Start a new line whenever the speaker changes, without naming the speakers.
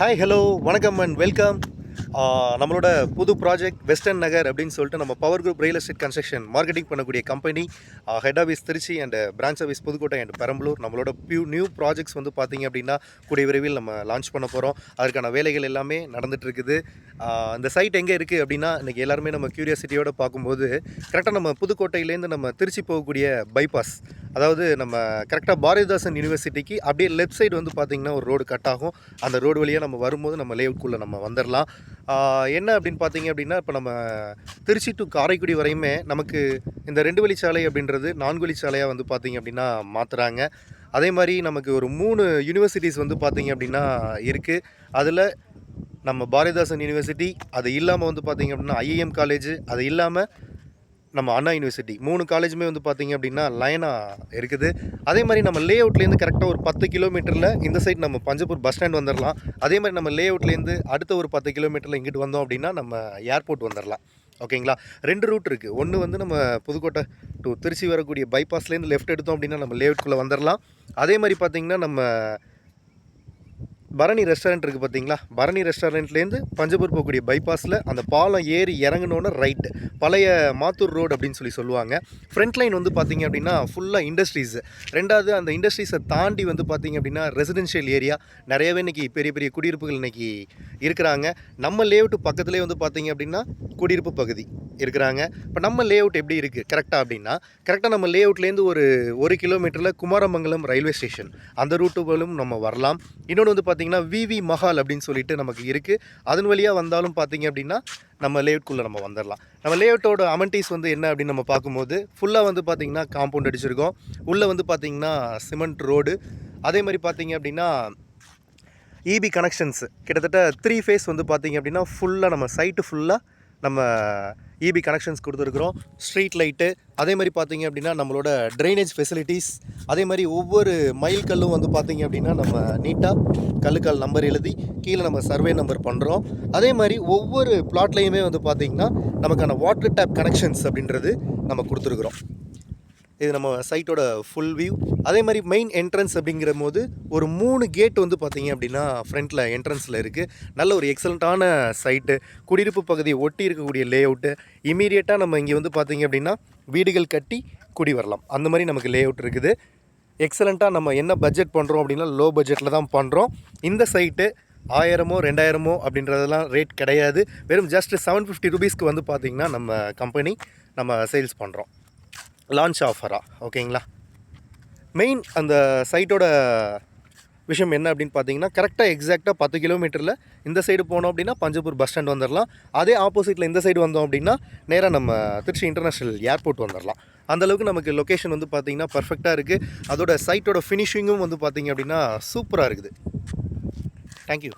Hi hello வணக்கம் and welcome. நம்மளோட புது ப்ராஜெக்ட் வெஸ்டர்ன் நகர் அப்படின்னு சொல்லிட்டு நம்ம power group real estate construction marketing பண்ணக்கூடிய company head office Trichy and branch office Pudukkottai and Perambalur. நம்மளோட நியூ ப்ராஜெக்ட்ஸ் வந்து பார்த்திங்க அப்படின்னா கூடிய விரைவில் நம்ம லான்ச் பண்ண போகிறோம். அதற்கான வேலைகள் எல்லாமே நடந்துகிட்டு இருக்குது. இந்த சைட் எங்கே இருக்குது அப்படின்னா இன்றைக்கி எல்லாருமே நம்ம க்யூரியாசிட்டியோடு பார்க்கும்போது கரெக்டாக நம்ம புதுக்கோட்டையிலேருந்து நம்ம திருச்சி போகக்கூடிய பைபாஸ், அதாவது நம்ம கரெக்டாக பாரதிதாசன் யூனிவர்சிட்டிக்கு அப்படியே லெஃப்ட் சைடு வந்து பார்த்திங்கன்னா ஒரு ரோடு கட் ஆகும். அந்த ரோடு வழியாக நம்ம வரும்போது நம்ம லேஅவுட்குள்ளே நம்ம வந்துடலாம். என்ன அப்படின்னு பார்த்தீங்க அப்படின்னா, இப்போ நம்ம திருச்சி டு காரைக்குடி வரையுமே நமக்கு இந்த 2 வழிச்சாலை அப்படின்றது 4 வழிச்சாலையாக வந்து பார்த்திங்க அப்படின்னா மாற்றுறாங்க. அதே மாதிரி நமக்கு ஒரு 3 யூனிவர்சிட்டிஸ் வந்து பார்த்திங்க அப்படின்னா இருக்குது. அதில் நம்ம பாரதிதாசன் யூனிவர்சிட்டி, அது இல்லாமல் வந்து பார்த்திங்க அப்படின்னா ஐஏஎம் காலேஜ், அது இல்லாமல் நம்ம அண்ணா யூனிவர்சிட்டி, 3 காலேஜுமே வந்து பார்த்திங்க அப்படின்னா லைனாக இருக்குது. அதே மாதிரி நம்ம லேஅவுட்லேருந்து கரெக்டாக ஒரு 10 கிலோமீட்டரில் இந்த சைட் நம்ம பஞ்சப்பூர் பஸ் ஸ்டாண்ட் வந்துடலாம். அதே மாதிரி நம்ம லேஅவுட்லேருந்து அடுத்த ஒரு 10 கிலோமீட்டரில் இங்கிட்டு வந்தோம் அப்படின்னா நம்ம ஏர்போர்ட் வந்துடலாம். ஓகேங்களா? 2 ரூட் இருக்குது. ஒன்று வந்து நம்ம புதுக்கோட்டை டு திருச்சி வரக்கூடிய பைபாஸ்லேருந்து லெஃப்ட் எடுத்தோம் அப்படின்னா நம்ம லேஅவுட்குள்ளே வந்துடலாம். அதே மாதிரி பார்த்திங்கன்னா நம்ம பரணி ரெஸ்டாரண்ட் இருக்குது பார்த்தீங்களா, பரணி ரெஸ்டாரண்ட்லேருந்து பஞ்சப்பூர் போகக்கூடிய பைபாஸில் அந்த பாலம் ஏறி இறங்கினோன்னு ரைட்டு பழைய மாத்தூர் ரோடு அப்படின்னு சொல்லுவாங்க. ஃப்ரண்ட் லைன் வந்து பார்த்திங்க அப்படின்னா ஃபுல்லாக இண்டஸ்ட்ரீஸ். ரெண்டாவது அந்த இண்டஸ்ட்ரீஸை தாண்டி வந்து பார்த்திங்க அப்படின்னா ரெசிடென்ஷியல் ஏரியா நிறையவே இன்றைக்கி பெரிய பெரிய குடியிருப்புகள் இன்றைக்கி இருக்கிறாங்க. நம்ம லேஅவுட்டு பக்கத்துலேயே வந்து பார்த்திங்க அப்படின்னா குடியிருப்பு பகுதி இருக்கிறாங்க. இப்போ நம்ம லேஅவுட் எப்படி இருக்குது கரெக்டாக அப்படின்னா, கரெக்டாக நம்ம லேஅவுட்லேருந்து ஒரு கிலோமீட்டரில் குமாரமங்கலம் ரயில்வே ஸ்டேஷன், அந்த ரூட்டுகளும் நம்ம வரலாம். இன்னொன்று வந்து பார்த்திங்கன்னா விவி மஹால் அப்படின்னு சொல்லிட்டு நமக்கு இருக்குது. அதன் வழியாக வந்தாலும் பார்த்திங்க அப்படின்னா நம்ம லேஅவுட்குள்ளே நம்ம வந்துடலாம். நம்ம லேஅவுட்டோட அமெனிட்டிஸ் வந்து என்ன அப்படின்னு நம்ம பார்க்கும்போது ஃபுல்லாக வந்து பார்த்திங்கன்னா காம்பவுண்ட் அடிச்சிருக்கோம். உள்ளே வந்து பார்த்திங்கன்னா சிமெண்ட் ரோடு. அதே மாதிரி பார்த்திங்க அப்படின்னா இபி கனெக்ஷன்ஸ் கிட்டத்தட்ட 3 ஃபேஸ் வந்து பார்த்திங்க அப்படின்னா ஃபுல்லாக நம்ம சைட்டு ஃபுல்லாக நம்ம இபி கனெக்ஷன்ஸ் கொடுத்துருக்குறோம். ஸ்ட்ரீட் லைட்டு, அதே மாதிரி பார்த்திங்க அப்படின்னா நம்மளோட ட்ரைனேஜ் ஃபெசிலிட்டிஸ், அதே மாதிரி ஒவ்வொரு மைல் கல்லும் வந்து பார்த்திங்க அப்படின்னா நம்ம நீட்டாக கல்லுக்கால் நம்பர் எழுதி கீழே நம்ம சர்வே நம்பர் பண்ணுறோம். அதே மாதிரி ஒவ்வொரு பிளாட்லேயுமே வந்து பார்த்திங்கன்னா நமக்கான வாட்டர் டேப் கனெக்ஷன்ஸ் அப்படின்றது நம்ம கொடுத்துருக்குறோம். இது நம்ம சைட்டோட ஃபுல் வியூ. அதே மாதிரி மெயின் என்ட்ரன்ஸ் அப்படிங்கிற போது ஒரு 3 கேட் வந்து பார்த்திங்க அப்படின்னா ஃப்ரண்ட்டில் என்ட்ரன்ஸில் இருக்குது. நல்ல ஒரு எக்ஸலண்ட்டான சைட்டு, குடியிருப்பு பகுதியை ஒட்டி இருக்கக்கூடிய லேஅவுட்டு. இமீடியட்டாக நம்ம இங்கே வந்து பார்த்திங்க அப்படின்னா வீடுகள் கட்டி குடி வரலாம். அந்த மாதிரி நமக்கு லேஅவுட் இருக்குது. எக்ஸலண்ட்டாக நம்ம என்ன பட்ஜெட் பண்ணுறோம் அப்படின்னா லோ பட்ஜெட்டில் தான் பண்ணுறோம். இந்த சைட்டு 1000மோ 2000மோ அப்படின்றதெல்லாம் ரேட் கிடையாது. வெறும் ஜஸ்ட் 750 ரூபீஸ்க்கு வந்து பார்த்திங்கன்னா நம்ம கம்பெனி நம்ம சேல்ஸ் பண்ணுறோம் லான்ச் ஆஃபராக. ஓகேங்களா? மெயின் அந்த சைட்டோட விஷயம் என்ன அப்படின்னு பார்த்தீங்கன்னா, கரெக்டாக எக்ஸாக்டாக 10 கிலோமீட்டரில் இந்த சைடு போனோம் அப்படின்னா பஞ்சப்பூர் பஸ் ஸ்டாண்ட் வந்துடலாம். அதே ஆப்போசிட்டில் இந்த சைடு வந்தோம் அப்படின்னா நேராக நம்ம திருச்சி இன்டர்நேஷ்னல் ஏர்போர்ட் வந்துடலாம். அந்தளவுக்கு நமக்கு லொக்கேஷன் வந்து பார்த்திங்கன்னா பர்ஃபெக்டாக இருக்குது. அதோட சைட்டோட ஃபினிஷிங்கும் வந்து பார்த்திங்க அப்படின்னா சூப்பராக இருக்குது. தேங்க்யூ.